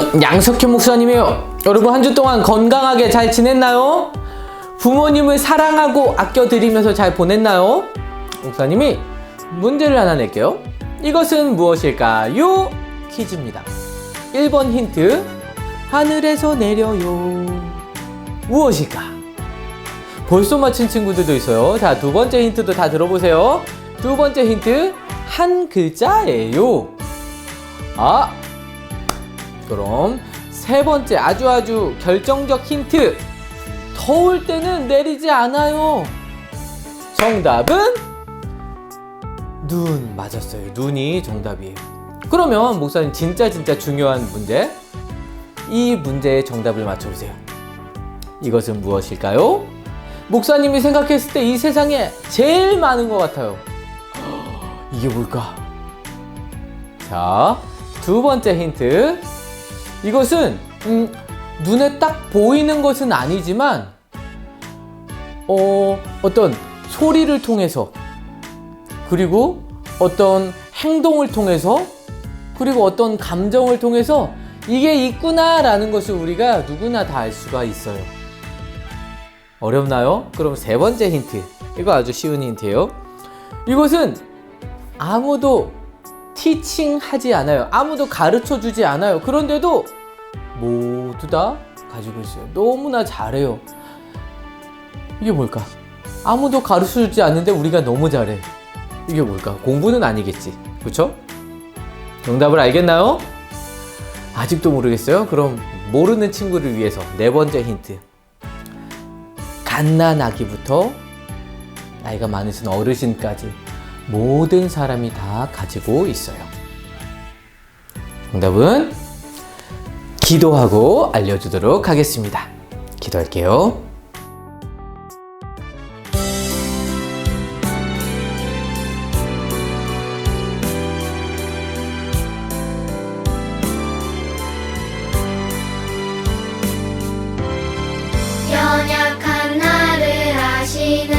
여러분, 양석현 목사님이에요. 여러분, 한 주 동안 건강하게 잘 지냈나요? 부모님을 사랑하고 아껴드리면서 잘 보냈나요? 목사님이 문제를 하나 낼게요. 이것은 무엇일까요? 퀴즈입니다. 1번 힌트, 하늘에서 내려요. 무엇일까? 벌써 맞힌 친구들도 있어요. 자, 두 번째 힌트도 다 들어보세요. 두 번째 힌트, 한 글자예요. 그럼 세 번째 아주 결정적 힌트, 더울 때는 내리지 않아요. 정답은 눈. 맞았어요. 눈이 정답이에요. 그러면 목사님 진짜 중요한 문제, 이 문제의 정답을 맞춰보세요. 이것은 무엇일까요? 목사님이 생각했을 때 이 세상에 제일 많은 것 같아요. 이게 뭘까? 자, 두 번째 힌트, 이것은 눈에 딱 보이는 것은 아니지만 어떤 소리를 통해서, 그리고 어떤 행동을 통해서, 그리고 어떤 감정을 통해서 이게 있구나 라는 것을 우리가 누구나 다 알 수가 있어요. 어렵나요? 그럼 세 번째 힌트, 이거 아주 쉬운 힌트예요. 이것은 아무도 티칭하지 않아요. 아무도 가르쳐 주지 않아요. 그런데도 모두 다 가지고 있어요. 너무나 잘해요. 이게 뭘까? 아무도 가르쳐 주지 않는데 우리가 너무 잘해. 이게 뭘까? 공부는 아니겠지, 그쵸? 정답을 알겠나요? 아직도 모르겠어요? 그럼 모르는 친구를 위해서 네 번째 힌트, 갓난아기부터 나이가 많으신 어르신까지 모든 사람이 다 가지고 있어요. 정답은 기도하고 알려주도록 하겠습니다. 기도할게요. 연약한 나를 아시는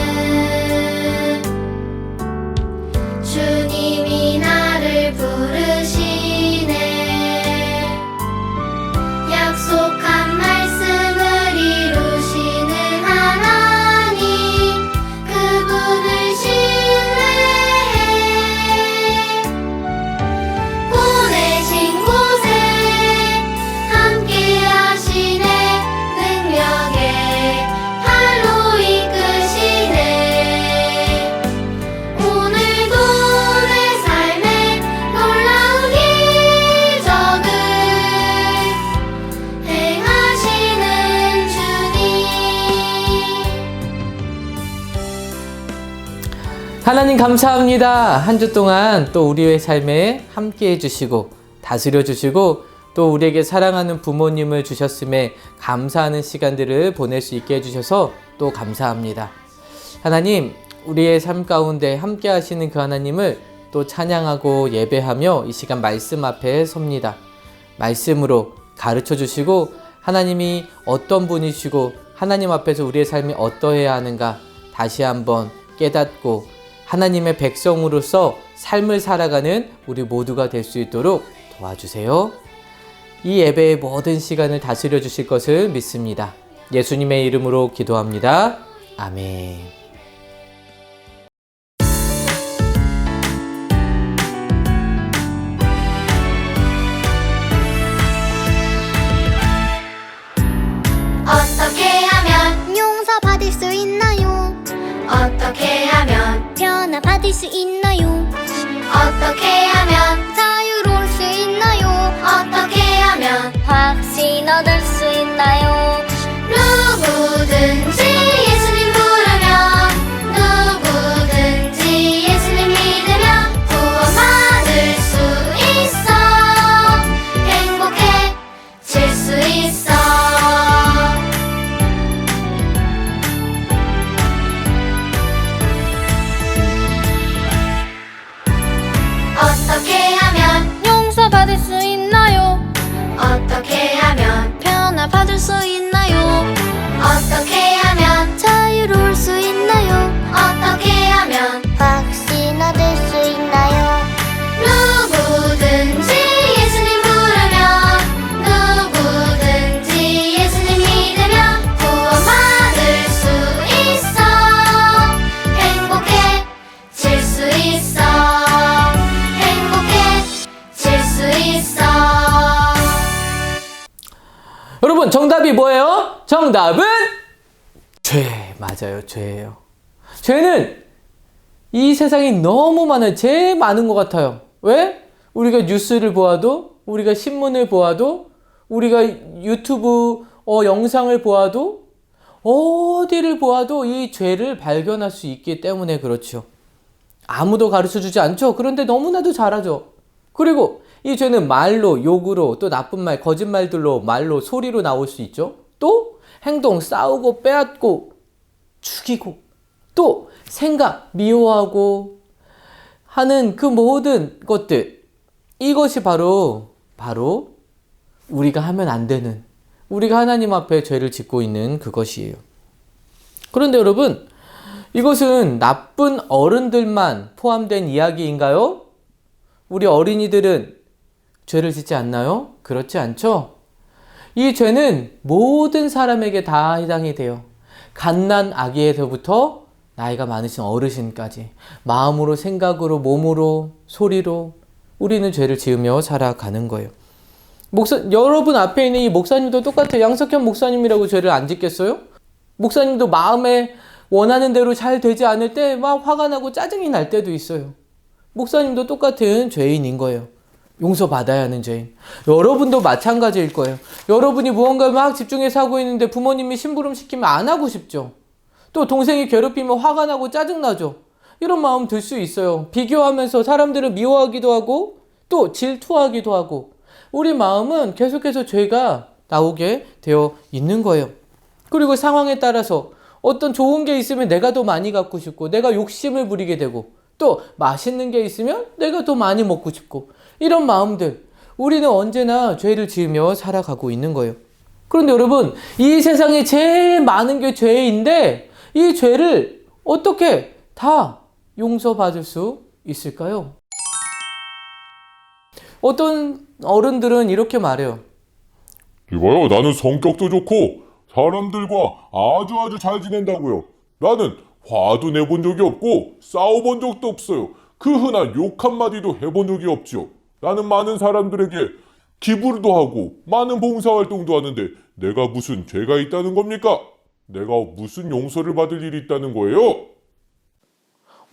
주님이 나를 부르시네. 약속한 말씀을 이루시는 하나님, 그분을 신뢰해. 보내신 곳에 함께 하시네. 능력에 팔로 이끄시네. 오늘도 내 삶에 놀라운 기적을 행하시는 주님. 하나님 감사합니다. 한 주 동안 또 우리의 삶에 함께 해주시고 다스려 주시고 또 우리에게 사랑하는 부모님을 주셨음에 감사하는 시간들을 보낼 수 있게 해주셔서 또 감사합니다. 하나님, 우리의 삶 가운데 함께 하시는 그 하나님을 또 찬양하고 예배하며 이 시간 말씀 앞에 섭니다. 말씀으로 가르쳐 주시고 하나님이 어떤 분이시고 하나님 앞에서 우리의 삶이 어떠해야 하는가 다시 한번 깨닫고 하나님의 백성으로서 삶을 살아가는 우리 모두가 될 수 있도록 도와주세요. 이 예배의 모든 시간을 다스려 주실 것을 믿습니다. 예수님의 이름으로 기도합니다. 아멘. 어떻게 하면 용서받을 수 있나요? 어떻게 하면 변화받을 수 있나요? 어떻게 하면 자유로울 수 있나요? 어떻게 하면 확신 얻을 수 있나요? 누구든지 예수님 부르면, 누구든지 예수님 믿으면 구원받을 수 있어. 행복해질 수 있어. 어떻게 하면 용서받을 수 있나요? 어떻게 하면 변화 정답이 뭐예요? 정답은 죄. 맞아요. 죄예요. 죄는 이 세상에 너무 많아요. 제일 많은 것 같아요. 왜? 우리가 뉴스를 보아도, 우리가 신문을 보아도, 우리가 유튜브 영상을 보아도, 어디를 보아도 이 죄를 발견할 수 있기 때문에 그렇죠. 아무도 가르쳐주지 않죠. 그런데 너무나도 잘하죠. 그리고 이 죄는 말로, 욕으로, 또 나쁜 말, 거짓말들로, 말로, 소리로 나올 수 있죠. 또 행동, 싸우고, 빼앗고, 죽이고, 또 생각, 미워하고 하는 그 모든 것들, 이것이 바로 우리가 하면 안 되는, 우리가 하나님 앞에 죄를 짓고 있는 그것이에요. 그런데 여러분, 이것은 나쁜 어른들만 포함된 이야기인가요? 우리 어린이들은 죄를 짓지 않나요? 그렇지 않죠? 이 죄는 모든 사람에게 다 해당이 돼요. 갓난 아기에서부터 나이가 많으신 어르신까지 마음으로, 생각으로, 몸으로, 소리로 우리는 죄를 지으며 살아가는 거예요. 여러분 앞에 있는 이 목사님도 똑같아요. 양석현 목사님이라고 죄를 안 짓겠어요? 목사님도 마음에 원하는 대로 잘 되지 않을 때 막 화가 나고 짜증이 날 때도 있어요. 목사님도 똑같은 죄인인 거예요. 용서받아야 하는 죄인. 여러분도 마찬가지일 거예요. 여러분이 무언가 막 집중해서 하고 있는데 부모님이 심부름 시키면 안 하고 싶죠. 또 동생이 괴롭히면 화가 나고 짜증나죠. 이런 마음 들 수 있어요. 비교하면서 사람들을 미워하기도 하고 또 질투하기도 하고 우리 마음은 계속해서 죄가 나오게 되어 있는 거예요. 그리고 상황에 따라서 어떤 좋은 게 있으면 내가 더 많이 갖고 싶고 내가 욕심을 부리게 되고 또 맛있는 게 있으면 내가 더 많이 먹고 싶고 이런 마음들, 우리는 언제나 죄를 지으며 살아가고 있는 거예요. 그런데 여러분, 이 세상에 제일 많은 게 죄인데 이 죄를 어떻게 다 용서받을 수 있을까요? 어떤 어른들은 이렇게 말해요. 이봐요, 나는 성격도 좋고 사람들과 아주 잘 지낸다고요. 나는 화도 내본 적이 없고 싸워본 적도 없어요. 그 흔한 욕 한마디도 해본 적이 없죠. 나는 많은 사람들에게 기부도 하고 많은 봉사활동도 하는데 내가 무슨 죄가 있다는 겁니까? 내가 무슨 용서를 받을 일이 있다는 거예요?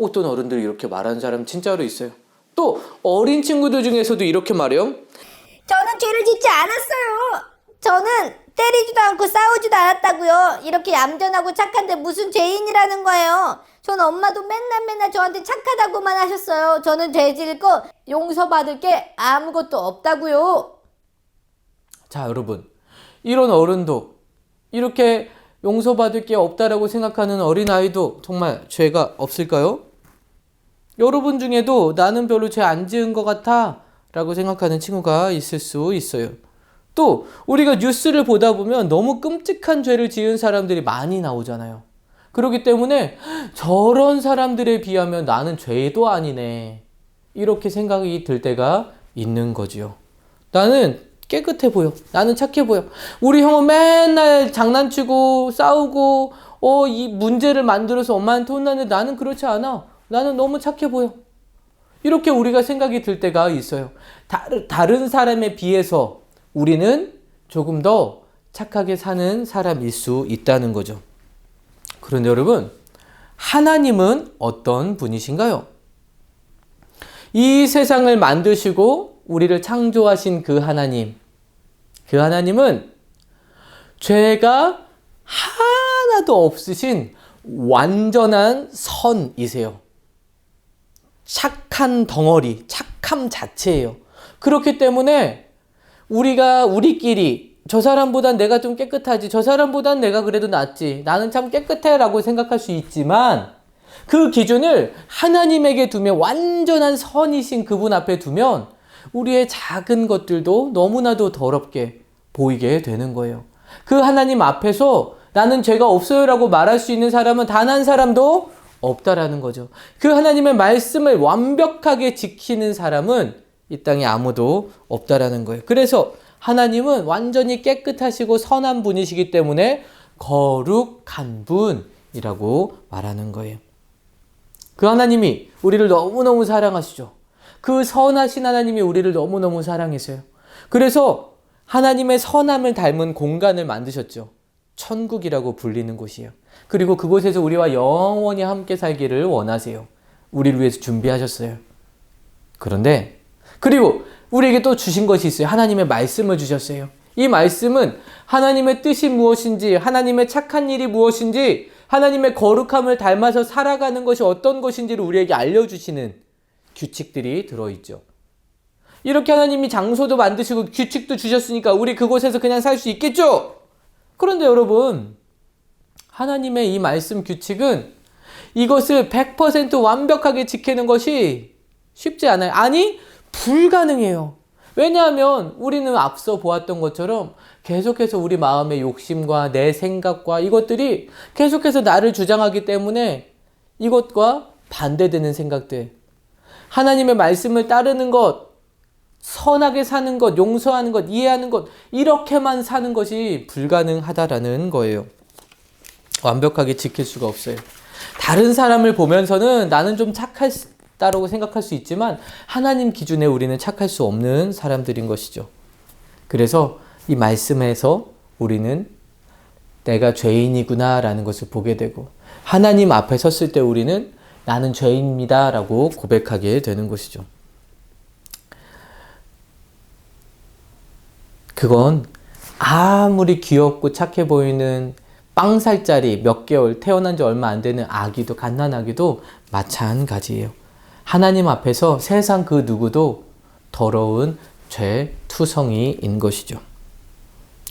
어떤 어른들이 이렇게 말하는 사람 진짜로 있어요. 또 어린 친구들 중에서도 이렇게 말해요. 저는 죄를 짓지 않았어요. 저는 때리지도 않고 싸우지도 않았다고요. 이렇게 얌전하고 착한데 무슨 죄인이라는 거예요. 전 엄마도 맨날 저한테 착하다고만 하셨어요. 저는 죄 지을 거 용서받을 게 아무것도 없다고요. 자, 여러분, 이런 어른도 이렇게 용서받을 게 없다라고 생각하는 어린아이도 정말 죄가 없을까요? 여러분 중에도 나는 별로 죄 안 지은 것 같아 라고 생각하는 친구가 있을 수 있어요. 또 우리가 뉴스를 보다 보면 너무 끔찍한 죄를 지은 사람들이 많이 나오잖아요. 그렇기 때문에 저런 사람들에 비하면 나는 죄도 아니네, 이렇게 생각이 들 때가 있는 거지요. 나는 깨끗해 보여, 나는 착해 보여, 우리 형은 맨날 장난치고 싸우고 이 문제를 만들어서 엄마한테 혼나는데 나는 그렇지 않아, 나는 너무 착해 보여, 이렇게 우리가 생각이 들 때가 있어요. 다른 사람에 비해서 우리는 조금 더 착하게 사는 사람일 수 있다는 거죠. 그런데 여러분, 하나님은 어떤 분이신가요? 이 세상을 만드시고 우리를 창조하신 그 하나님은 죄가 하나도 없으신 완전한 선이세요. 착한 덩어리, 착함 자체예요. 그렇기 때문에 우리끼리 저 사람보단 내가 좀 깨끗하지, 저 사람보단 내가 그래도 낫지, 나는 참 깨끗해 라고 생각할 수 있지만 그 기준을 하나님에게 두면, 완전한 선이신 그분 앞에 두면 우리의 작은 것들도 너무나도 더럽게 보이게 되는 거예요. 그 하나님 앞에서 나는 죄가 없어요 라고 말할 수 있는 사람은 단 한 사람도 없다라는 거죠. 그 하나님의 말씀을 완벽하게 지키는 사람은 이 땅에 아무도 없다라는 거예요. 그래서 하나님은 완전히 깨끗하시고 선한 분이시기 때문에 거룩한 분이라고 말하는 거예요. 그 하나님이 우리를 너무너무 사랑하시죠. 그 선하신 하나님이 우리를 너무너무 사랑하세요. 그래서 하나님의 선함을 닮은 공간을 만드셨죠. 천국이라고 불리는 곳이에요. 그리고 그곳에서 우리와 영원히 함께 살기를 원하세요. 우리를 위해서 준비하셨어요. 그런데 그리고 우리에게 또 주신 것이 있어요. 하나님의 말씀을 주셨어요. 이 말씀은 하나님의 뜻이 무엇인지, 하나님의 착한 일이 무엇인지, 하나님의 거룩함을 닮아서 살아가는 것이 어떤 것인지를 우리에게 알려주시는 규칙들이 들어있죠. 이렇게 하나님이 장소도 만드시고 규칙도 주셨으니까 우리 그곳에서 그냥 살 수 있겠죠? 그런데 여러분, 하나님의 이 말씀 규칙은 이것을 100% 완벽하게 지키는 것이 쉽지 않아요. 아니, 불가능해요. 왜냐하면 우리는 앞서 보았던 것처럼 계속해서 우리 마음의 욕심과 내 생각과 이것들이 계속해서 나를 주장하기 때문에 이것과 반대되는 생각들, 하나님의 말씀을 따르는 것, 선하게 사는 것, 용서하는 것, 이해하는 것, 이렇게만 사는 것이 불가능하다라는 거예요. 완벽하게 지킬 수가 없어요. 다른 사람을 보면서는 나는 좀 착하다고 생각할 수 있지만 하나님 기준에 우리는 착할 수 없는 사람들인 것이죠. 그래서 이 말씀에서 우리는 내가 죄인이구나 라는 것을 보게 되고, 하나님 앞에 섰을 때 우리는 나는 죄인입니다 라고 고백하게 되는 것이죠. 그건 아무리 귀엽고 착해 보이는 0살짜리 몇 개월 태어난 지 얼마 안 되는 아기도, 갓난아기도 마찬가지예요. 하나님 앞에서 세상 그 누구도 더러운 죄 투성이인 것이죠.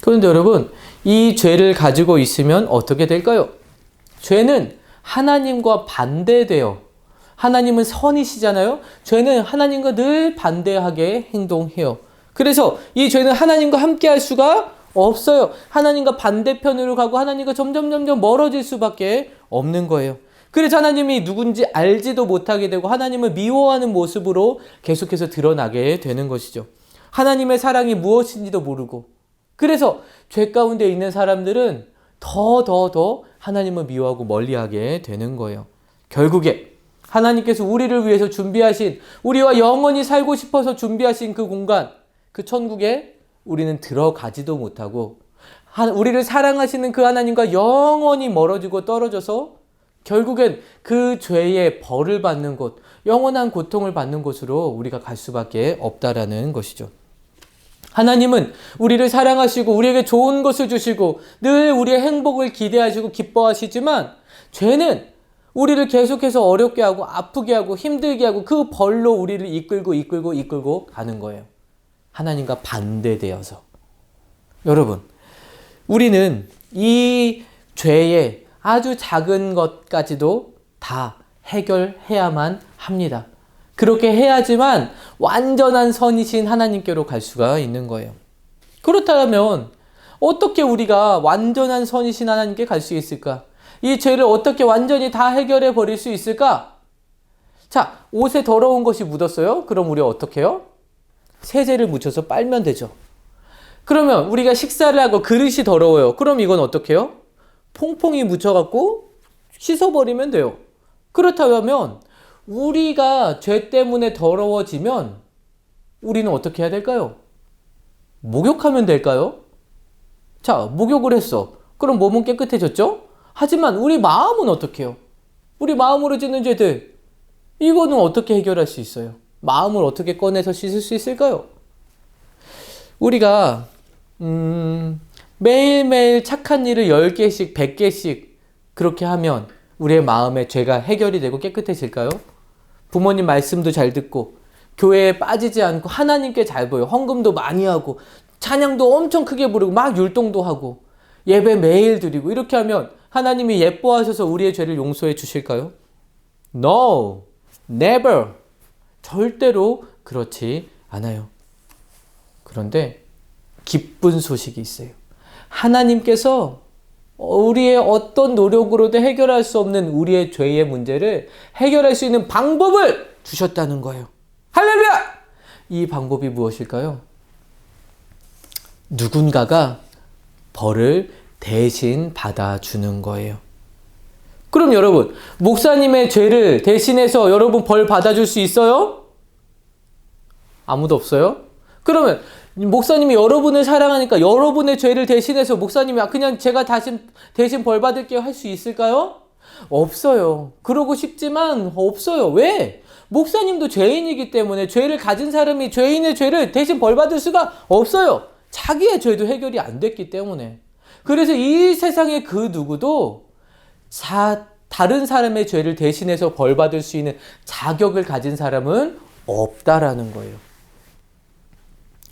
그런데 여러분, 이 죄를 가지고 있으면 어떻게 될까요? 죄는 하나님과 반대돼요. 하나님은 선이시잖아요. 죄는 하나님과 늘 반대하게 행동해요. 그래서 이 죄는 하나님과 함께 할 수가 없어요. 하나님과 반대편으로 가고 하나님과 점점 멀어질 수밖에 없는 거예요. 그래서 하나님이 누군지 알지도 못하게 되고 하나님을 미워하는 모습으로 계속해서 드러나게 되는 것이죠. 하나님의 사랑이 무엇인지도 모르고, 그래서 죄 가운데 있는 사람들은 더 하나님을 미워하고 멀리하게 되는 거예요. 결국에 하나님께서 우리를 위해서 준비하신, 우리와 영원히 살고 싶어서 준비하신 그 공간, 그 천국에 우리는 들어가지도 못하고 우리를 사랑하시는 그 하나님과 영원히 멀어지고 떨어져서 결국엔 그 죄의 벌을 받는 곳, 영원한 고통을 받는 곳으로 우리가 갈 수밖에 없다라는 것이죠. 하나님은 우리를 사랑하시고 우리에게 좋은 것을 주시고 늘 우리의 행복을 기대하시고 기뻐하시지만, 죄는 우리를 계속해서 어렵게 하고 아프게 하고 힘들게 하고 그 벌로 우리를 이끌고 가는 거예요. 하나님과 반대되어서. 여러분, 우리는 이 죄의 아주 작은 것까지도 다 해결해야만 합니다. 그렇게 해야지만 완전한 선이신 하나님께로 갈 수가 있는 거예요. 그렇다면 어떻게 우리가 완전한 선이신 하나님께 갈 수 있을까? 이 죄를 어떻게 완전히 다 해결해 버릴 수 있을까? 자, 옷에 더러운 것이 묻었어요? 그럼 우리 어떻게 해요? 세제를 묻혀서 빨면 되죠. 그러면 우리가 식사를 하고 그릇이 더러워요. 그럼 이건 어떻게 해요? 퐁퐁이 묻혀갖고 씻어버리면 돼요. 그렇다면 우리가 죄 때문에 더러워지면 우리는 어떻게 해야 될까요? 목욕하면 될까요? 자, 목욕을 했어. 그럼 몸은 깨끗해졌죠? 하지만 우리 마음은 어떻게 해요? 우리 마음으로 짓는 죄들, 이거는 어떻게 해결할 수 있어요? 마음을 어떻게 꺼내서 씻을 수 있을까요? 우리가 매일매일 착한 일을 10개씩 100개씩 그렇게 하면 우리의 마음의 죄가 해결이 되고 깨끗해질까요? 부모님 말씀도 잘 듣고 교회에 빠지지 않고 하나님께 잘 보여, 헌금도 많이 하고 찬양도 엄청 크게 부르고 막 율동도 하고 예배 매일 드리고, 이렇게 하면 하나님이 예뻐하셔서 우리의 죄를 용서해 주실까요? No, never. 절대로 그렇지 않아요. 그런데 기쁜 소식이 있어요. 하나님께서 우리의 어떤 노력으로도 해결할 수 없는 우리의 죄의 문제를 해결할 수 있는 방법을 주셨다는 거예요. 할렐루야! 이 방법이 무엇일까요? 누군가가 벌을 대신 받아주는 거예요. 그럼 여러분, 목사님의 죄를 대신해서 여러분 벌 받아줄 수 있어요? 아무도 없어요? 그러면 목사님이 여러분을 사랑하니까 여러분의 죄를 대신해서 목사님이 그냥 제가 대신 벌 받을게요 할 수 있을까요? 없어요. 그러고 싶지만 없어요. 왜? 목사님도 죄인이기 때문에 죄를 가진 사람이 죄인의 죄를 대신 벌 받을 수가 없어요. 자기의 죄도 해결이 안 됐기 때문에. 그래서 이 세상에 그 누구도 다른 사람의 죄를 대신해서 벌 받을 수 있는 자격을 가진 사람은 없다라는 거예요.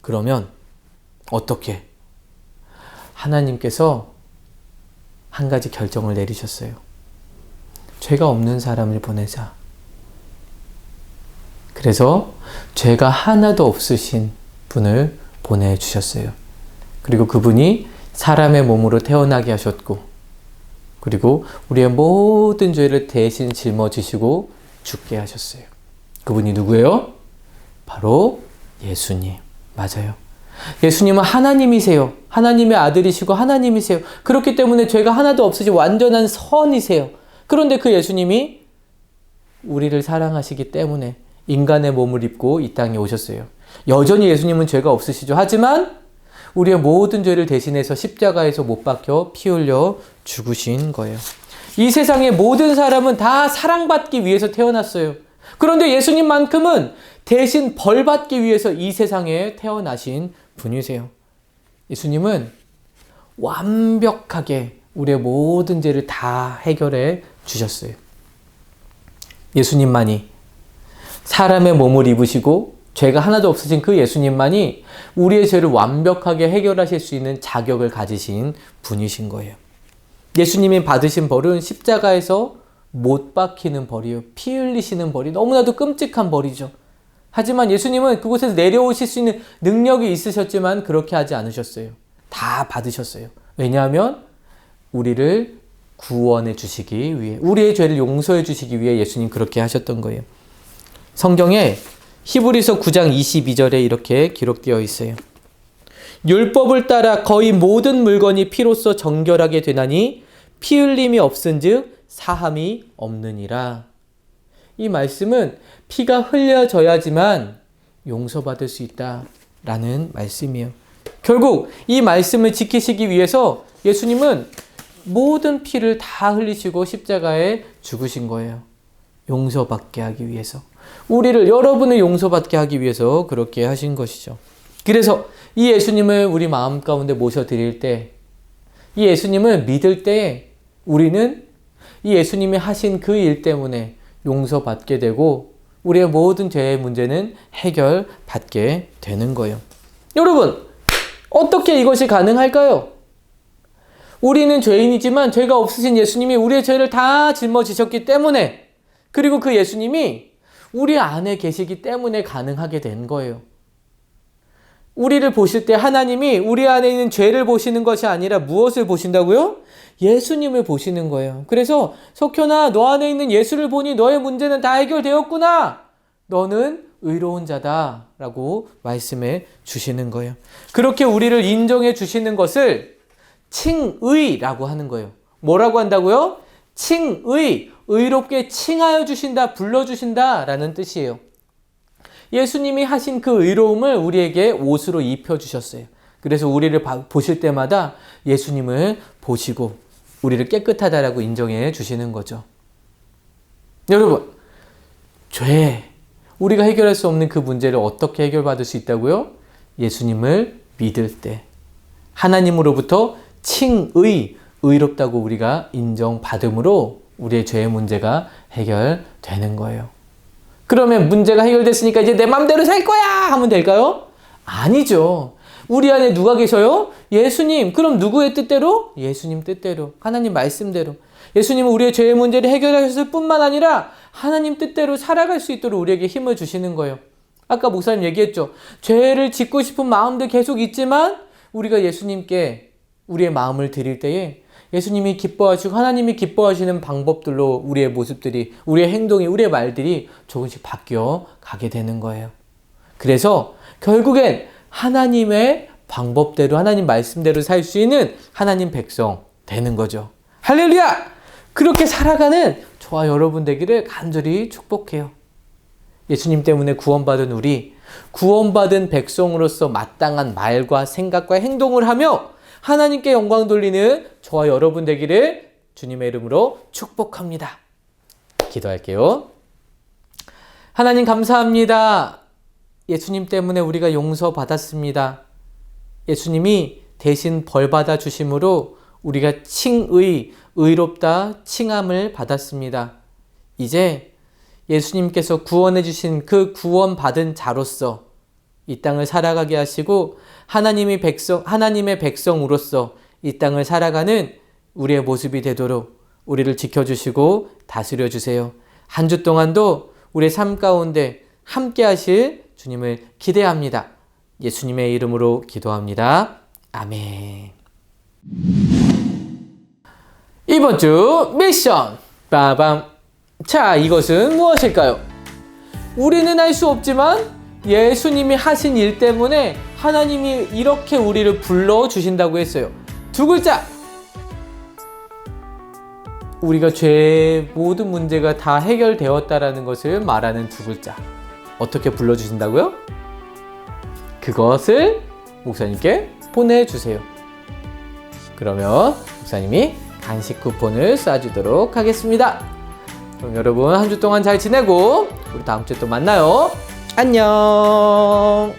그러면 어떻게? 하나님께서 한 가지 결정을 내리셨어요. 죄가 없는 사람을 보내자. 그래서 죄가 하나도 없으신 분을 보내주셨어요. 그리고 그분이 사람의 몸으로 태어나게 하셨고, 그리고 우리의 모든 죄를 대신 짊어지시고 죽게 하셨어요. 그분이 누구예요? 바로 예수님. 맞아요. 예수님은 하나님이세요. 하나님의 아들이시고 하나님이세요. 그렇기 때문에 죄가 하나도 없으신 완전한 선이세요. 그런데 그 예수님이 우리를 사랑하시기 때문에 인간의 몸을 입고 이 땅에 오셨어요. 여전히 예수님은 죄가 없으시죠. 하지만 우리의 모든 죄를 대신해서 십자가에서 못 박혀 피 흘려 죽으신 거예요. 이 세상의 모든 사람은 다 사랑받기 위해서 태어났어요. 그런데 예수님만큼은 대신 벌받기 위해서 이 세상에 태어나신 분이세요. 예수님은 완벽하게 우리의 모든 죄를 다 해결해 주셨어요. 예수님만이 사람의 몸을 입으시고 죄가 하나도 없으신 그 예수님만이 우리의 죄를 완벽하게 해결하실 수 있는 자격을 가지신 분이신 거예요. 예수님이 받으신 벌은 십자가에서 못 박히는 벌이에요. 피 흘리시는 벌이 너무나도 끔찍한 벌이죠. 하지만 예수님은 그곳에서 내려오실 수 있는 능력이 있으셨지만 그렇게 하지 않으셨어요. 다 받으셨어요. 왜냐하면 우리를 구원해 주시기 위해, 우리의 죄를 용서해 주시기 위해 예수님 그렇게 하셨던 거예요. 성경에 히브리서 9장 22절에 이렇게 기록되어 있어요. 율법을 따라 거의 모든 물건이 피로써 정결하게 되나니 피 흘림이 없은즉 사함이 없느니라. 이 말씀은 피가 흘려져야지만 용서받을 수 있다라는 말씀이에요. 결국 이 말씀을 지키시기 위해서 예수님은 모든 피를 다 흘리시고 십자가에 죽으신 거예요. 용서받게 하기 위해서. 우리를, 여러분을 용서받게 하기 위해서 그렇게 하신 것이죠. 그래서 이 예수님을 우리 마음 가운데 모셔드릴 때, 이 예수님을 믿을 때 우리는 이 예수님이 하신 그 일 때문에 용서받게 되고 우리의 모든 죄의 문제는 해결받게 되는 거예요. 여러분, 어떻게 이것이 가능할까요? 우리는 죄인이지만 죄가 없으신 예수님이 우리의 죄를 다 짊어지셨기 때문에, 그리고 그 예수님이 우리 안에 계시기 때문에 가능하게 된 거예요. 우리를 보실 때 하나님이 우리 안에 있는 죄를 보시는 것이 아니라 무엇을 보신다고요? 예수님을 보시는 거예요. 그래서 석현아, 너 안에 있는 예수를 보니 너의 문제는 다 해결되었구나. 너는 의로운 자다 라고 말씀해 주시는 거예요. 그렇게 우리를 인정해 주시는 것을 칭의라고 하는 거예요. 뭐라고 한다고요? 칭의, 의롭게 칭하여 주신다, 불러주신다 라는 뜻이에요. 예수님이 하신 그 의로움을 우리에게 옷으로 입혀주셨어요. 그래서 우리를 보실 때마다 예수님을 보시고 우리를 깨끗하다라고 인정해 주시는 거죠. 여러분, 죄, 우리가 해결할 수 없는 그 문제를 어떻게 해결받을 수 있다고요? 예수님을 믿을 때 하나님으로부터 칭의, 의롭다고 우리가 인정받음으로 우리의 죄의 문제가 해결되는 거예요. 그러면 문제가 해결됐으니까 이제 내 맘대로 살 거야 하면 될까요? 아니죠. 우리 안에 누가 계셔요? 예수님. 그럼 누구의 뜻대로? 예수님 뜻대로, 하나님 말씀대로. 예수님은 우리의 죄의 문제를 해결하셨을 뿐만 아니라 하나님 뜻대로 살아갈 수 있도록 우리에게 힘을 주시는 거예요. 아까 목사님 얘기했죠. 죄를 짓고 싶은 마음도 계속 있지만 우리가 예수님께 우리의 마음을 드릴 때에 예수님이 기뻐하시고 하나님이 기뻐하시는 방법들로 우리의 모습들이, 우리의 행동이, 우리의 말들이 조금씩 바뀌어 가게 되는 거예요. 그래서 결국엔 하나님의 방법대로, 하나님 말씀대로 살 수 있는 하나님 백성 되는 거죠. 할렐루야! 그렇게 살아가는 저와 여러분 되기를 간절히 축복해요. 예수님 때문에 구원받은 우리, 구원받은 백성으로서 마땅한 말과 생각과 행동을 하며 하나님께 영광 돌리는 저와 여러분 되기를 주님의 이름으로 축복합니다. 기도할게요. 하나님 감사합니다. 예수님 때문에 우리가 용서받았습니다. 예수님이 대신 벌받아 주심으로 우리가 의롭다 칭함을 받았습니다. 이제 예수님께서 구원해 주신 그 구원받은 자로서 이 땅을 살아가게 하시고 하나님의 백성으로서 이 땅을 살아가는 우리의 모습이 되도록 우리를 지켜주시고 다스려 주세요. 한 주 동안도 우리의 삶 가운데 함께 하실 주님을 기대합니다. 예수님의 이름으로 기도합니다. 아멘. 이번 주 미션 빠밤. 자, 이것은 무엇일까요? 우리는 알 수 없지만 예수님이 하신 일 때문에 하나님이 이렇게 우리를 불러주신다고 했어요. 두 글자. 우리가 죄의 모든 문제가 다 해결되었다라는 것을 말하는 두 글자. 어떻게 불러주신다고요? 그것을 목사님께 보내주세요. 그러면 목사님이 간식 쿠폰을 쏴주도록 하겠습니다. 그럼 여러분 한 주 동안 잘 지내고 우리 다음 주에 또 만나요. 안녕.